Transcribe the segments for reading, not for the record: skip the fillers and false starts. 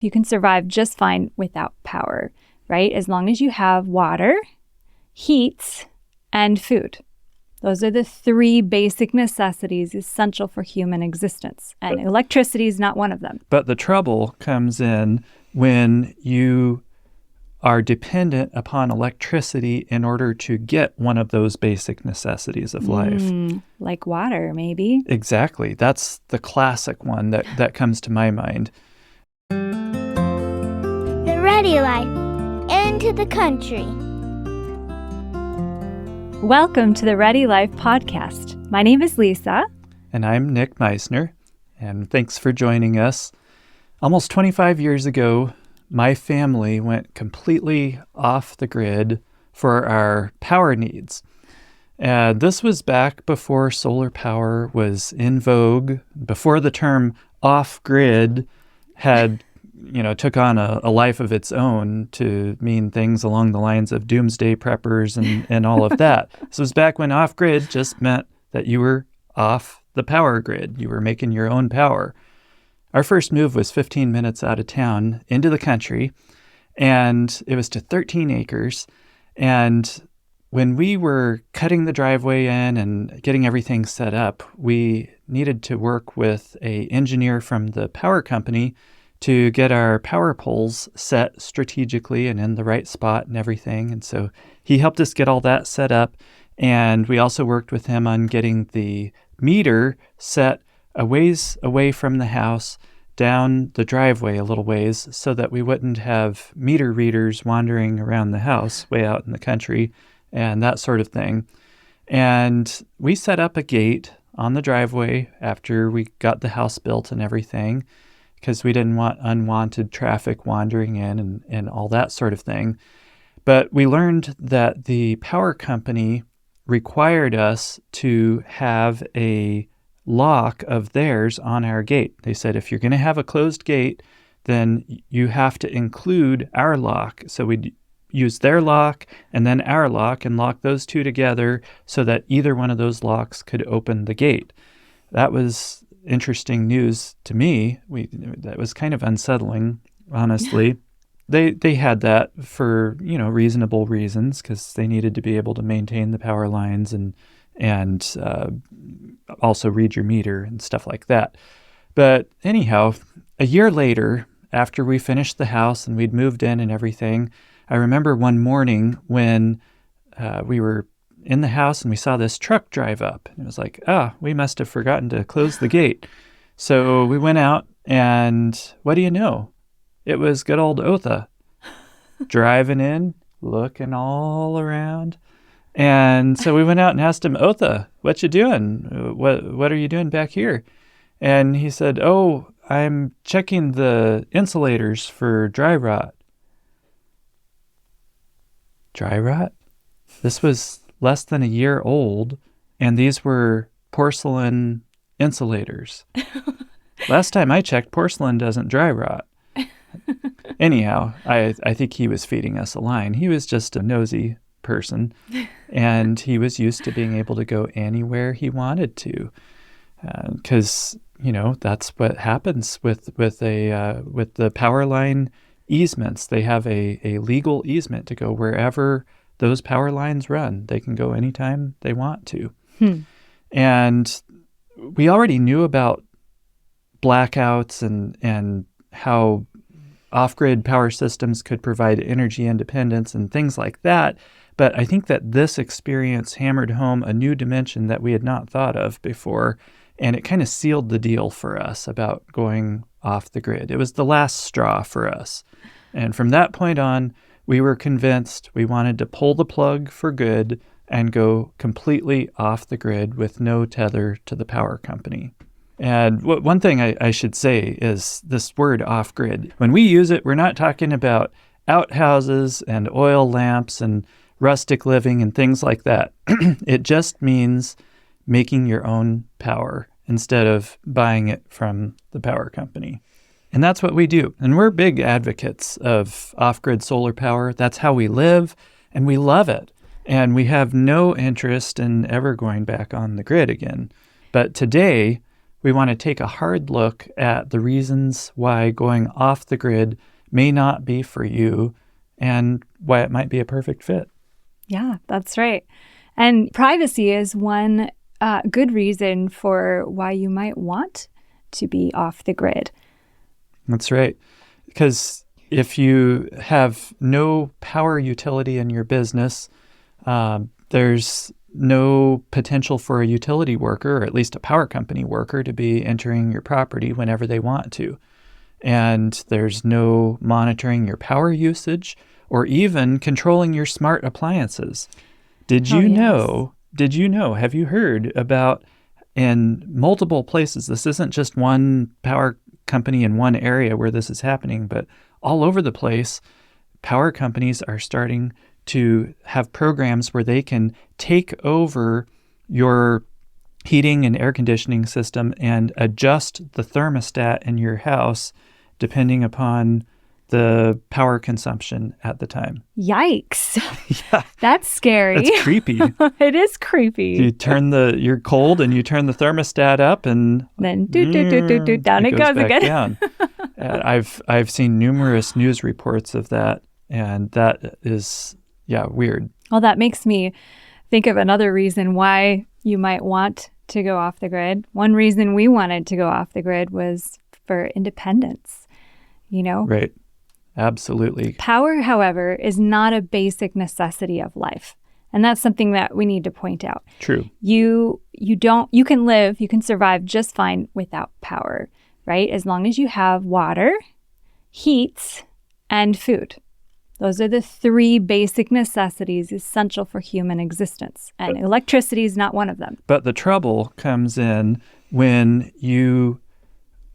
You can survive just fine without power, right? As long as you have water, heat, and food. Those are the three basic necessities essential for human existence. And electricity is not one of them. But the trouble comes in when you are dependent upon electricity in order to get one of those basic necessities of life. Like water, maybe. Exactly. That's the classic one that comes to my mind. The Ready Life. Into the country. Welcome to the Ready Life podcast. My name is Lisa. And I'm Nick Meisner. And thanks for joining us. Almost 25 years ago, my family went completely off the grid for our power needs. This was back before solar power was in vogue, before the term off-grid had, took on a life of its own to mean things along the lines of doomsday preppers and all of that. This was back when off-grid just meant that you were off the power grid. You were making your own power. Our first move was 15 minutes out of town into the country, and it was to 13 acres. And when we were cutting the driveway in and getting everything set up, we needed to work with an engineer from the power company to get our power poles set strategically and in the right spot and everything. And so he helped us get all that set up. And we also worked with him on getting the meter set a ways away from the house, down the driveway a little ways, so that we wouldn't have meter readers wandering around the house way out in the country and that sort of thing. And we set up a gate on the driveway after we got the house built and everything, because we didn't want unwanted traffic wandering in and all that sort of thing. But we learned that the power company required us to have a lock of theirs on our gate. They said, if you're going to have a closed gate, then you have to include our lock. So we'd use their lock and then our lock and lock those two together so that either one of those locks could open the gate. That was interesting news to me. That was kind of unsettling, honestly. They had that for, reasonable reasons, because they needed to be able to maintain the power lines and also read your meter and stuff like that. But anyhow, a year later, after we finished the house and we'd moved in and everything, I remember one morning when we were in the house and we saw this truck drive up. And it was like, we must have forgotten to close the gate. So we went out, and what do you know? It was good old Otha driving in, looking all around. And so we went out and asked him, Otha, what you doing? What are you doing back here? And he said, I'm checking the insulators for dry rot. Dry rot? This was less than a year old, and these were porcelain insulators. Last time I checked, porcelain doesn't dry rot. Anyhow, I think he was feeding us a line. He was just a nosy person, and he was used to being able to go anywhere he wanted to, because that's what happens with the power line easements. They have a legal easement to go wherever those power lines run. They can go anytime they want to. And we already knew about blackouts and how off-grid power systems could provide energy independence and things like that. But I think that this experience hammered home a new dimension that we had not thought of before, and it kind of sealed the deal for us about going off the grid. It was the last straw for us. And from that point on, we were convinced we wanted to pull the plug for good and go completely off the grid with no tether to the power company. And one thing I should say is this word off-grid. When we use it, we're not talking about outhouses and oil lamps and rustic living and things like that. It just means making your own power instead of buying it from the power company. And that's what we do. And we're big advocates of off-grid solar power. That's how we live, and we love it. And we have no interest in ever going back on the grid again. But today, we want to take a hard look at the reasons why going off the grid may not be for you and why it might be a perfect fit. Yeah, that's right. And privacy is one good reason for why you might want to be off the grid. That's right. Because if you have no power utility in your business, there's no potential for a utility worker, or at least a power company worker, to be entering your property whenever they want to. And there's no monitoring your power usage or even controlling your smart appliances. Did you know, have you heard about in multiple places, this isn't just one power company in one area where this is happening, but all over the place, power companies are starting to have programs where they can take over your heating and air conditioning system and adjust the thermostat in your house depending upon the power consumption at the time. Yikes. Yeah. That's scary. It's creepy. It is creepy. You're cold and you turn the thermostat up and then down it goes back again. Down. I've seen numerous news reports of that, and that is, weird. Well, that makes me think of another reason why you might want to go off the grid. One reason we wanted to go off the grid was for independence, Right. Absolutely. Power, however, is not a basic necessity of life. And that's something that we need to point out. True. You can survive just fine without power, right? As long as you have water, heat, and food. Those are the three basic necessities essential for human existence. And electricity is not one of them. But the trouble comes in when you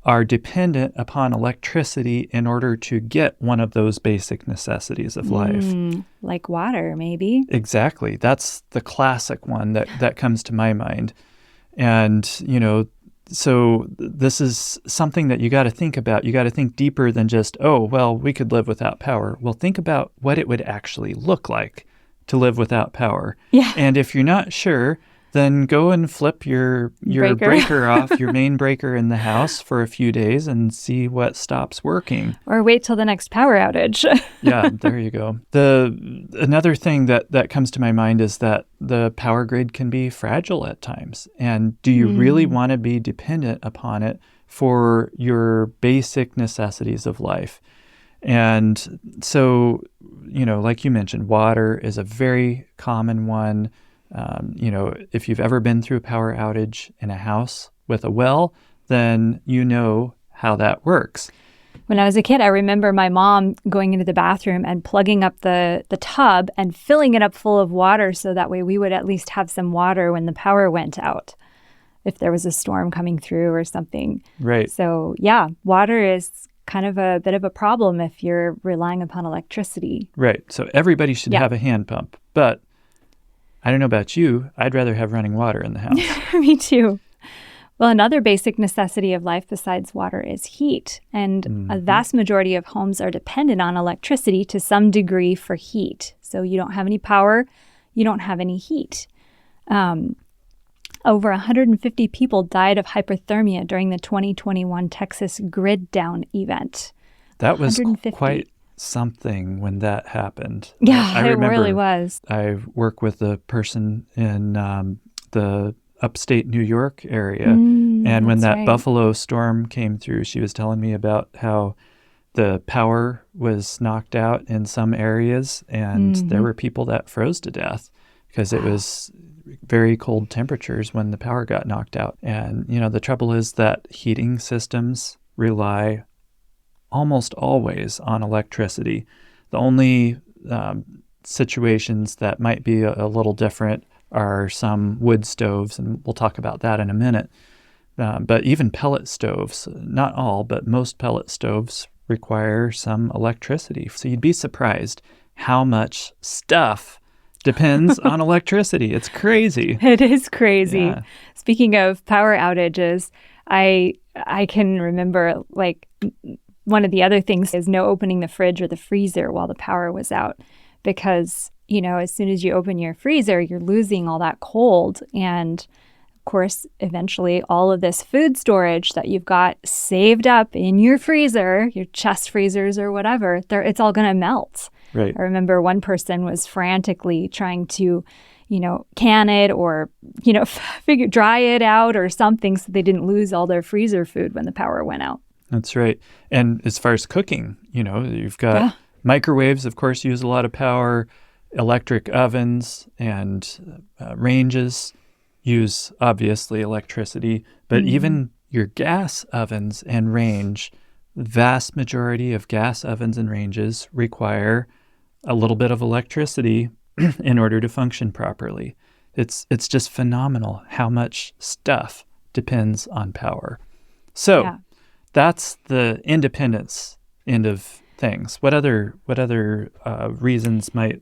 are dependent upon electricity in order to get one of those basic necessities of life. Like water, maybe. Exactly. That's the classic one that comes to my mind. And, so this is something that you got to think about. You got to think deeper than just, we could live without power. Well, think about what it would actually look like to live without power. Yeah. And if you're not sure, then go and flip your breaker off, your main breaker in the house for a few days and see what stops working. Or wait till the next power outage. Yeah, there you go. Another thing that comes to my mind is that the power grid can be fragile at times. And do you really want to be dependent upon it for your basic necessities of life? And so, like you mentioned, water is a very common one. If you've ever been through a power outage in a house with a well, then you know how that works. When I was a kid, I remember my mom going into the bathroom and plugging up the tub and filling it up full of water so that way we would at least have some water when the power went out, if there was a storm coming through or something. Right. So, water is kind of a bit of a problem if you're relying upon electricity. Right. So everybody should have a hand pump, but I don't know about you, I'd rather have running water in the house. Me too. Well, another basic necessity of life besides water is heat. And a vast majority of homes are dependent on electricity to some degree for heat. So you don't have any power, you don't have any heat. Over 150 people died of hypothermia during the 2021 Texas grid down event. That was quite something when that happened. Yeah, I remember, it really was. I work with a person in the upstate New York area, and when that Buffalo storm came through, she was telling me about how the power was knocked out in some areas, and there were people that froze to death because it was very cold temperatures when the power got knocked out. And, the trouble is that heating systems rely almost always on electricity. The only situations that might be a little different are some wood stoves, and we'll talk about that in a minute. But even pellet stoves, not all, but most pellet stoves require some electricity. So you'd be surprised how much stuff depends on electricity. It's crazy. It is crazy. Yeah. Speaking of power outages, I can remember one of the other things is no opening the fridge or the freezer while the power was out, because, as soon as you open your freezer, you're losing all that cold, and course, eventually all of this food storage that you've got saved up in your freezer, your chest freezers or whatever, it's all going to melt. Right. I remember one person was frantically trying to, can it or, dry it out or something so they didn't lose all their freezer food when the power went out. That's right. And as far as cooking, you've got microwaves, of course, use a lot of power. Electric ovens and ranges use, obviously, electricity. But even your gas ovens and range, the vast majority of gas ovens and ranges require a little bit of electricity in order to function properly. It's just phenomenal how much stuff depends on power. So that's the independence end of things. What other reasons might?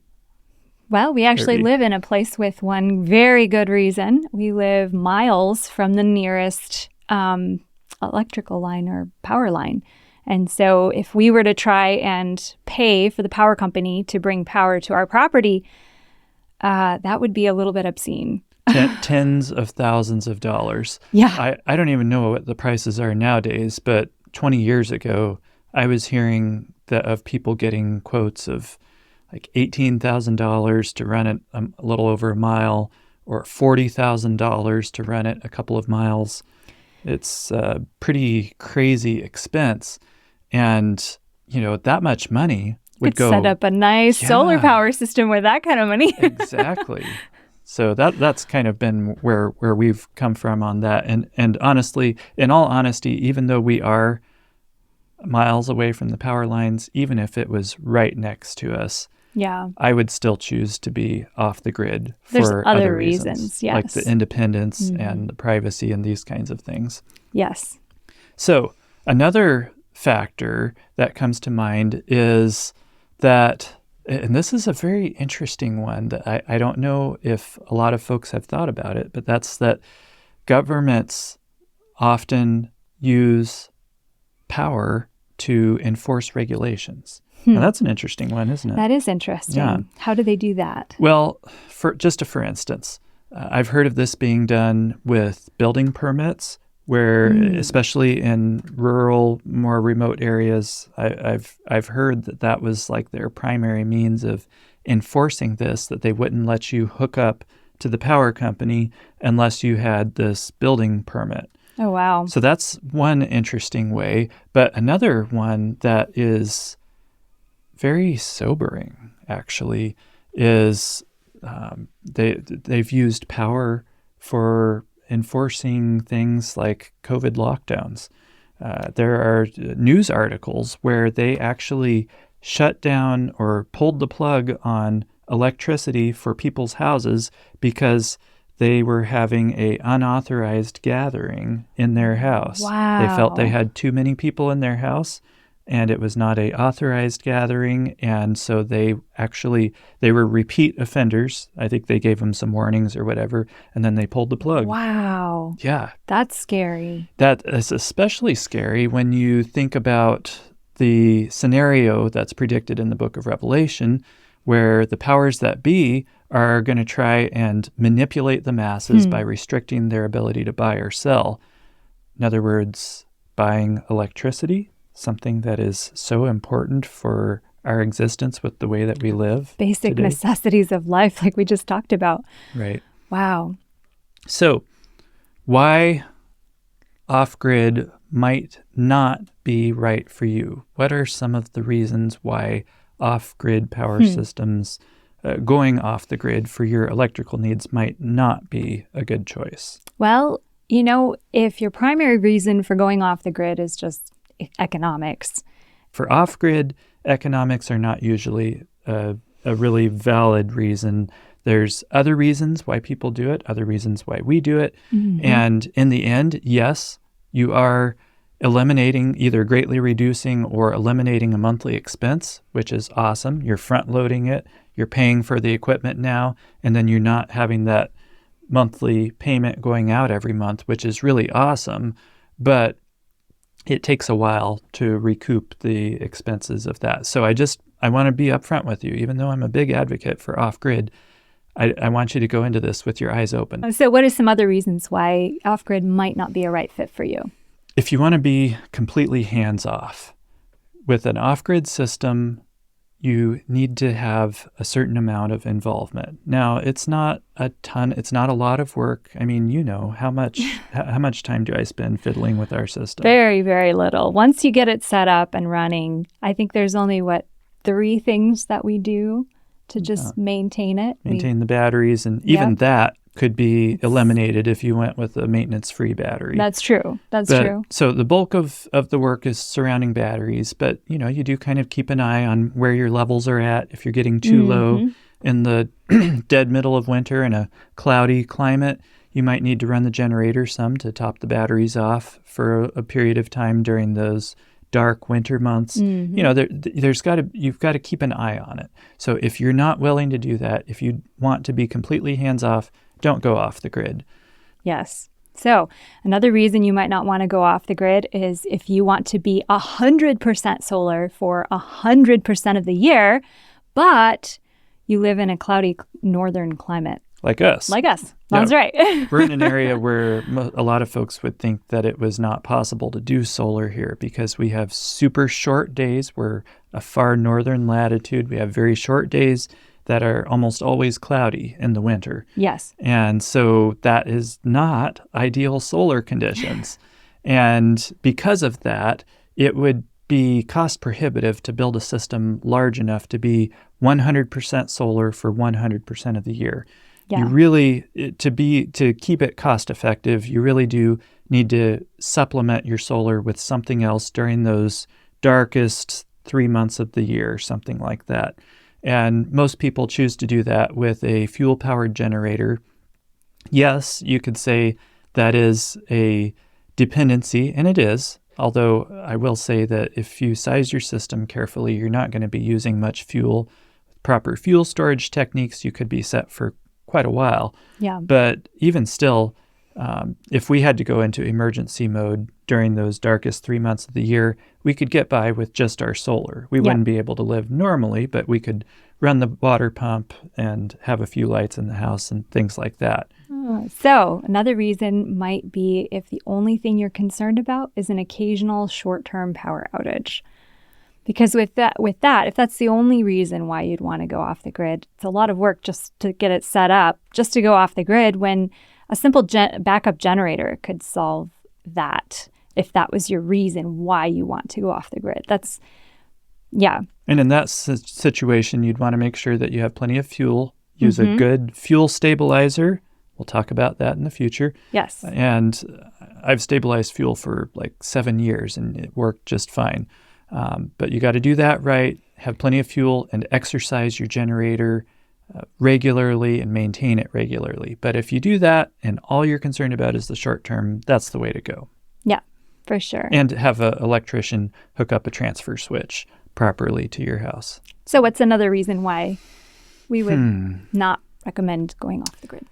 Well, we actually live in a place with one very good reason. We live miles from the nearest electrical line or power line. And so if we were to try and pay for the power company to bring power to our property, that would be a little bit obscene. Tens of thousands of dollars. Yeah. I don't even know what the prices are nowadays, but 20 years ago, I was hearing of people getting quotes of like $18,000 to run it a little over a mile, or $40,000 to run it a couple of miles. It's a pretty crazy expense. And, that much money would go... set up a nice solar power system with that kind of money. Exactly. So that's kind of been where we've come from on that. And honestly, in all honesty, even though we are miles away from the power lines, even if it was right next to us, I would still choose to be off the grid for other reasons. Yes. Like the independence and the privacy and these kinds of things. Yes. So another factor that comes to mind is that, and this is a very interesting one that I don't know if a lot of folks have thought about it, but that's that governments often use power to enforce regulations. Now, that's an interesting one, isn't it? That is interesting. Yeah. How do they do that? Well, for instance, I've heard of this being done with building permits, where especially in rural, more remote areas, I've heard that was like their primary means of enforcing this, that they wouldn't let you hook up to the power company unless you had this building permit. Oh, wow. So that's one interesting way. But another one that is very sobering, actually, is they've used power for enforcing things like COVID lockdowns. There are news articles where they actually shut down or pulled the plug on electricity for people's houses because they were having a unauthorized gathering in their house. Wow. They felt they had too many people in their house, and it was not a authorized gathering, and so they were repeat offenders. I think they gave them some warnings or whatever, and then they pulled the plug. Wow. Yeah. That's scary. That is especially scary when you think about the scenario that's predicted in the book of Revelation, where the powers that be are going to try and manipulate the masses by restricting their ability to buy or sell. In other words, buying electricity, something that is so important for our existence with the way that we live. Basic today. necessities of life, like we just talked about. Right. Wow. So why off-grid might not be right for you? What are some of the reasons why off-grid power systems, going off the grid for your electrical needs, might not be a good choice? Well, if your primary reason for going off the grid is just economics. For off-grid, economics are not usually a really valid reason. There's other reasons why people do it, other reasons why we do it. And in the end, yes, you are eliminating, either greatly reducing or eliminating a monthly expense, which is awesome. You're front-loading it. You're paying for the equipment now, and then you're not having that monthly payment going out every month, which is really awesome. But it takes a while to recoup the expenses of that. So I want to be upfront with you. Even though I'm a big advocate for off-grid, I want you to go into this with your eyes open. So what are some other reasons why off-grid might not be a right fit for you? If you want to be completely hands-off, with an off-grid system, you need to have a certain amount of involvement. Now, it's not a ton, it's not a lot of work. I mean, how much time do I spend fiddling with our system? Very, very little. Once you get it set up and running, I think there's only, 3 things that we do to just maintain it. Maintain the batteries, and even that could be eliminated if you went with a maintenance-free battery. That's true. That's true. So the bulk of the work is surrounding batteries, but you do kind of keep an eye on where your levels are at. If you're getting too low in the dead middle of winter in a cloudy climate, you might need to run the generator some to top the batteries off for a period of time during those dark winter months. You've got to keep an eye on it. So if you're not willing to do that, if you want to be completely hands-off, don't go off the grid. Yes. So another reason you might not want to go off the grid is if you want to be 100% solar for 100% of the year, but you live in a cloudy northern climate. Like us. That's right. We're in an area where a lot of folks would think that it was not possible to do solar here because we have super short days. We're a far northern latitude. We have very short days that are almost always cloudy in the winter. Yes. And so that is not ideal solar conditions. And because of that, it would be cost prohibitive to build a system large enough to be 100% solar for 100% of the year. Yeah. You really, to keep it cost effective, you really do need to supplement your solar with something else during those darkest 3 months of the year, something like that. And most people choose to do that with a fuel-powered generator. Yes, you could say that is a dependency, and it is, although I will say that if you size your system carefully, you're not going to be using much fuel. With proper fuel storage techniques, you could be set for quite a while. Yeah. But even still, if we had to go into emergency mode during those darkest 3 months of the year, we could get by with just our solar. We wouldn't be able to live normally, but we could run the water pump and have a few lights in the house and things like that. So another reason might be if the only thing you're concerned about is an occasional short-term power outage. Because with that, if that's the only reason why you'd want to go off the grid, it's a lot of work just to get it set up, just to go off the grid when a simple backup generator could solve that if that was your reason why you want to go off the grid. And in that situation, you'd want to make sure that you have plenty of fuel, use a good fuel stabilizer. We'll talk about that in the future. Yes. And I've stabilized fuel for like 7 years and it worked just fine. But you got to do that right, have plenty of fuel, and exercise your generator regularly and maintain it regularly. But if you do that and all you're concerned about is the short term, that's the way to go. Yeah, for sure. And have an electrician hook up a transfer switch properly to your house. So what's another reason why we would not recommend going off the grid?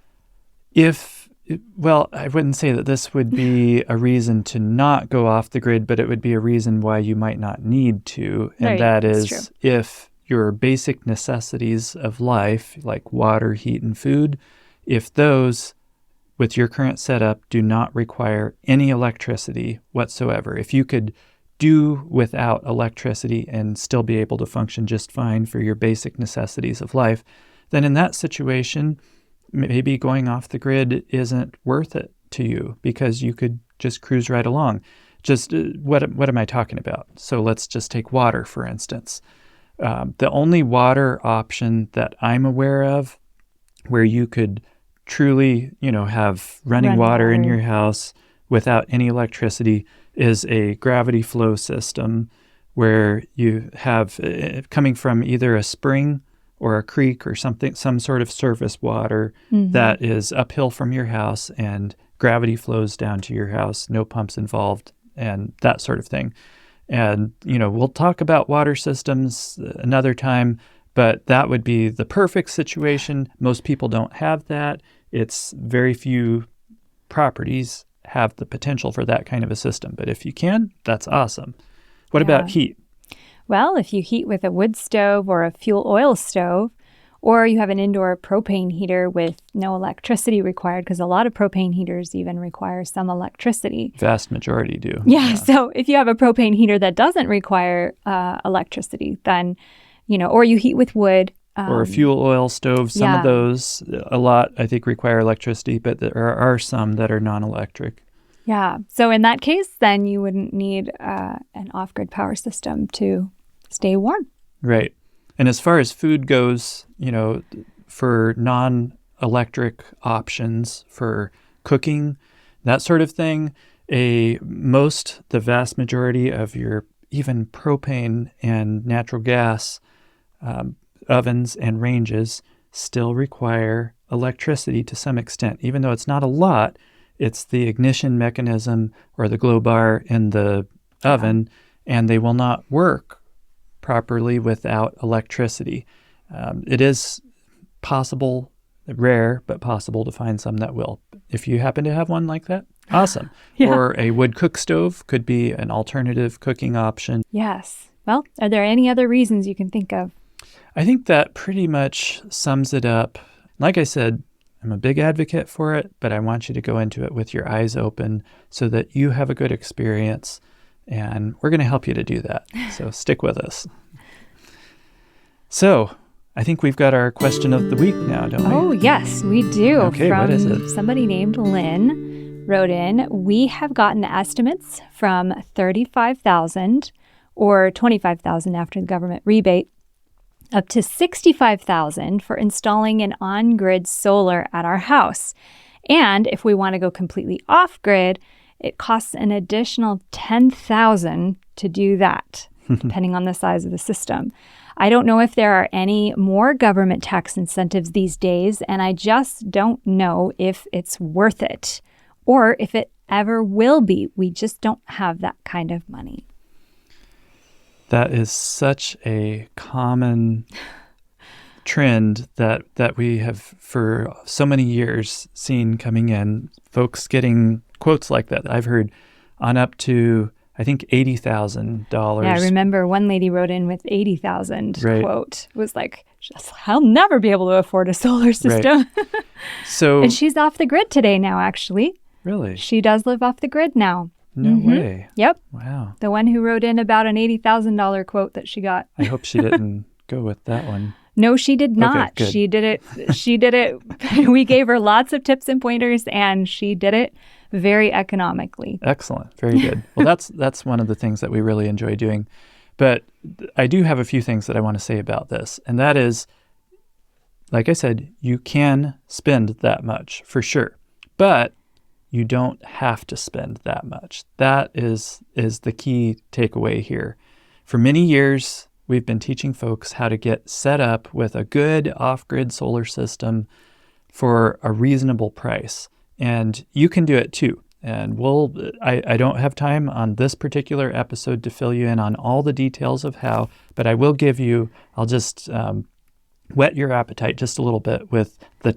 I wouldn't say that this would be a reason to not go off the grid, but it would be a reason why you might not need to. And that is if your basic necessities of life, like water, heat, and food, if those, with your current setup, do not require any electricity whatsoever. If you could do without electricity and still be able to function just fine for your basic necessities of life, then in that situation, maybe going off the grid isn't worth it to you because you could just cruise right along. Just what am I talking about? So let's just take water, for instance. The only water option that I'm aware of where you could truly, have running water in your house without any electricity is a gravity flow system where you have coming from either a spring or a creek or some sort of surface water that is uphill from your house and gravity flows down to your house, no pumps involved, and that sort of thing. And, we'll talk about water systems another time, but that would be the perfect situation. Most people don't have that. It's very few properties have the potential for that kind of a system. But if you can, that's awesome. What about heat? Well, if you heat with a wood stove or a fuel oil stove, Or you have an indoor propane heater with no electricity required, because a lot of propane heaters even require some electricity. Vast majority do. Yeah. So if you have a propane heater that doesn't require electricity, then, or you heat with wood. Or a fuel oil stove. Some of those, a lot, I think, require electricity, but there are some that are non-electric. Yeah. So in that case, then you wouldn't need an off-grid power system to stay warm. Right. And as far as food goes, for non-electric options for cooking, that sort of thing, the vast majority of your even propane and natural gas ovens and ranges still require electricity to some extent. Even though it's not a lot, it's the ignition mechanism or the glow bar in the oven, and they will not work properly without electricity. It is possible, rare, but possible to find some that will. If you happen to have one like that, awesome. Or a wood cook stove could be an alternative cooking option. Yes. Well, are there any other reasons you can think of? I think that pretty much sums it up. Like I said, I'm a big advocate for it, but I want you to go into it with your eyes open so that you have a good experience, and we're going to help you to do that. So stick with us. So I think we've got our question of the week now, don't we? Oh, yes, we do. Okay, what is it? Somebody named Lynn wrote in, we have gotten estimates from $35,000 or $25,000 after the government rebate, up to $65,000 for installing an on-grid solar at our house. And if we want to go completely off-grid, it costs an additional $10,000 to do that, depending on the size of the system. I don't know if there are any more government tax incentives these days, and I just don't know if it's worth it or if it ever will be. We just don't have that kind of money. That is such a common trend that we have for so many years seen coming in. Folks getting quotes like that. I've heard on up to, I think, $80,000. Yeah, I remember one lady wrote in with $80,000 right. quote. It was like, I'll never be able to afford a solar system. Right. So, and she's off the grid today now, actually. Really? She does live off the grid now. No way. Yep. Wow. The one who wrote in about an $80,000 quote that she got. I hope she didn't go with that one. No, she did not. Okay, good. She did it. We gave her lots of tips and pointers, and she did it very economically. Excellent. Very good. Well, that's one of the things that we really enjoy doing. But I do have a few things that I want to say about this, and that is, like I said, you can spend that much for sure, but you don't have to spend that much. That is the key takeaway here. For many years, we've been teaching folks how to get set up with a good off-grid solar system for a reasonable price. And you can do it too. And I don't have time on this particular episode to fill you in on all the details of how, but I'll just whet your appetite just a little bit with the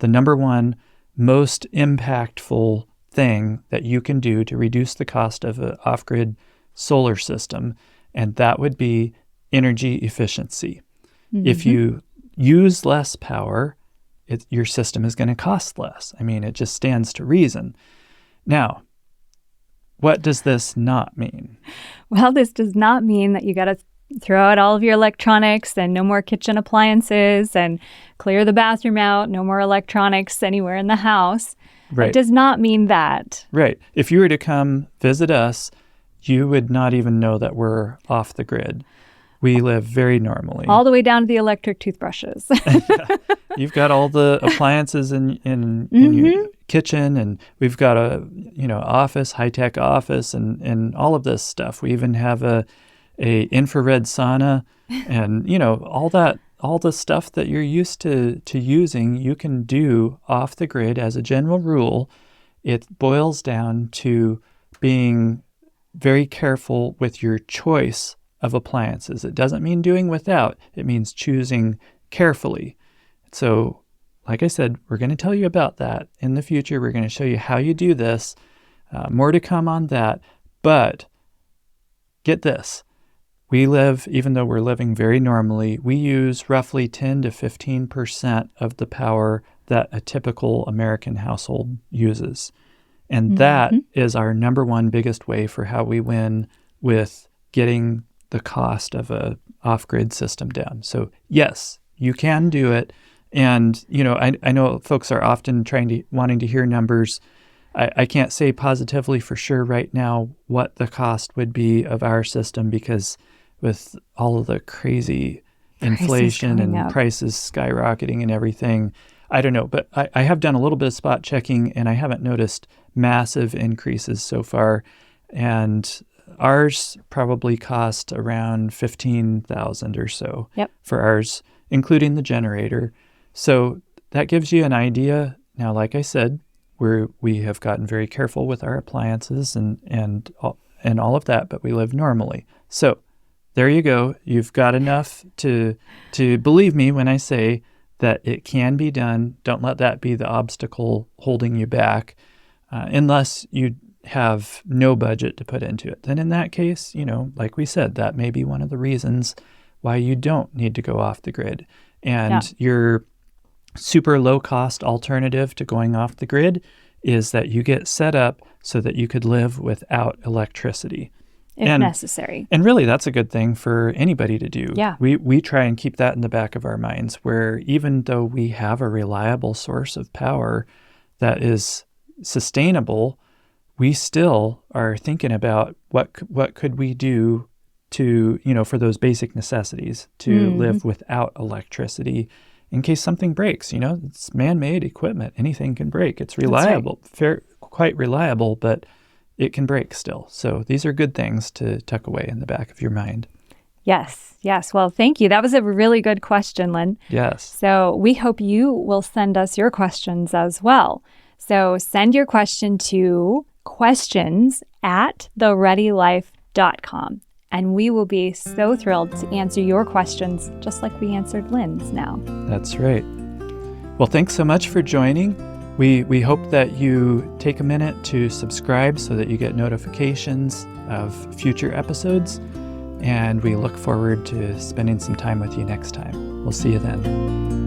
number one most impactful thing that you can do to reduce the cost of an off-grid solar system, and that would be energy efficiency. Mm-hmm. If you use less power, your system is going to cost less. I mean, it just stands to reason. Now, what does this not mean? Well, this does not mean that you got to throw out all of your electronics and no more kitchen appliances and clear the bathroom out, no more electronics anywhere in the house. Right. It does not mean that. Right. If you were to come visit us, you would not even know that we're off the grid. We live very normally. All the way down to the electric toothbrushes. Yeah. You've got all the appliances in your kitchen, and we've got a office, high-tech office, and all of this stuff. We even have a infrared sauna, and all the stuff that you're used to using, you can do off the grid as a general rule. It boils down to being very careful with your choice of appliances. It doesn't mean doing without. It means choosing carefully. So, like I said, we're going to tell you about that in the future. We're going to show you how you do this. More to come on that. But get this. we live, even though we're living very normally, we use roughly 10 to 15% of the power that a typical American household uses. And that is our number one biggest way for how we win with getting the cost of a off-grid system down. So yes, you can do it. And, I know folks are often wanting to hear numbers. I can't say positively for sure right now what the cost would be of our system, because with all of the crazy inflation and prices skyrocketing and everything, I don't know. But I have done a little bit of spot checking, and I haven't noticed massive increases so far. And ours probably cost around $15,000 or so for ours, including the generator. So that gives you an idea. Now, like I said, we have gotten very careful with our appliances and all of that, but we live normally. So there you go. You've got enough to believe me when I say that it can be done. Don't let that be the obstacle holding you back, unless you have no budget to put into it. Then in that case, like we said, that may be one of the reasons why you don't need to go off the grid. And your super low cost alternative to going off the grid is that you get set up so that you could live without electricity. If necessary. And really, that's a good thing for anybody to do. Yeah. We try and keep that in the back of our minds, where even though we have a reliable source of power that is sustainable, we still are thinking about what could we do to, for those basic necessities, to live without electricity in case something breaks. It's man-made equipment. Anything can break. It's reliable, quite reliable, but it can break still. So these are good things to tuck away in the back of your mind. Yes. Well, thank you. That was a really good question, Lynn. Yes. So we hope you will send us your questions as well. So send your question to questions@thereadylife.com. And we will be so thrilled to answer your questions just like we answered Lynn's now. That's right. Well, thanks so much for joining. We hope that you take a minute to subscribe so that you get notifications of future episodes. And we look forward to spending some time with you next time. We'll see you then.